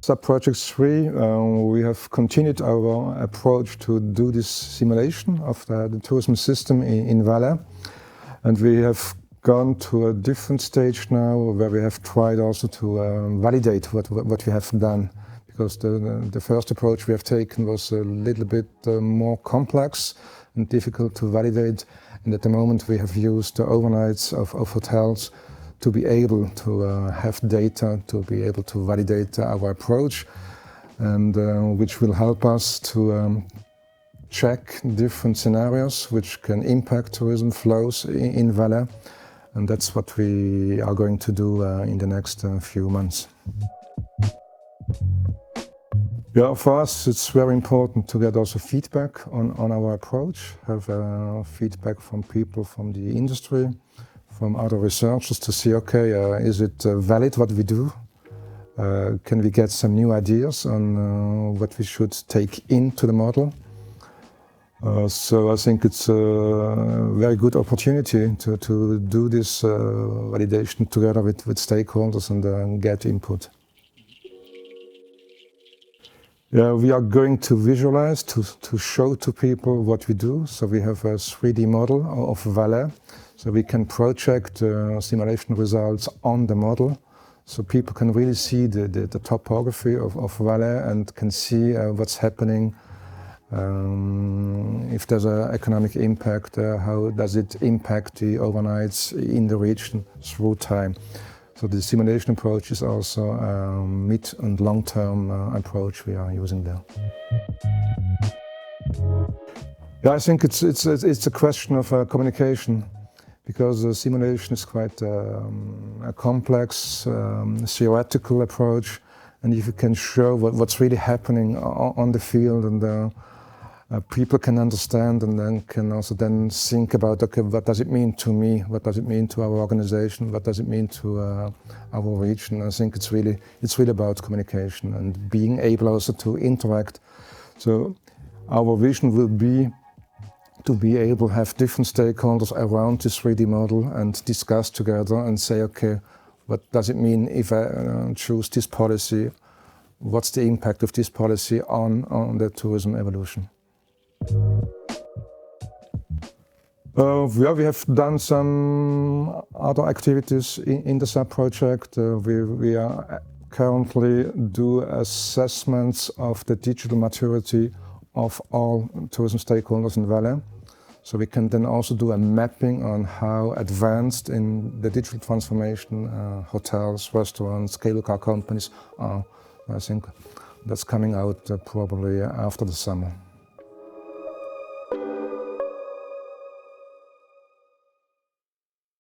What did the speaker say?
Subproject 3, we have continued our approach to do this simulation of the tourism system in Valais. And we have gone to a different stage now where we have tried also to validate what we have done. Because the first approach we have taken was a little bit more complex and difficult to validate. And at the moment we have used the overnights of hotels to be able to have data, to be able to validate our approach, and which will help us to check different scenarios which can impact tourism flows in Valais. And that's what we are going to do in the next few months. Yeah, for us it's very important to get also feedback on our approach, have feedback from people from the industry, from other researchers to see, okay, is it valid what we do? Can we get some new ideas on what we should take into the model? So I think it's a very good opportunity to do this validation together with stakeholders and get input. Yeah, we are going to visualize, to show to people what we do. So we have a 3D model of Valais. So we can project simulation results on the model. So people can really see the topography of Valais and can see what's happening. If there's an economic impact, how does it impact the overnights in the region through time. So the simulation approach is also a mid- and long-term approach we are using there. Yeah, I think it's a question of communication, because the simulation is quite a complex theoretical approach, and if you can show what's really happening on the field, and people can understand, and then can also then think about, okay, what does it mean to me? What does it mean to our organization? What does it mean to our region? I think it's really about communication and being able also to interact. So our vision will be to be able to have different stakeholders around this 3D model and discuss together and say, okay, what does it mean if I choose this policy? What's the impact of this policy on the tourism evolution? Yeah, we have done some other activities in the sub-project. We are currently do assessments of the digital maturity of all tourism stakeholders in Valais. So we can then also do a mapping on how advanced in the digital transformation hotels, restaurants, cable car companies are. I think that's coming out probably after the summer.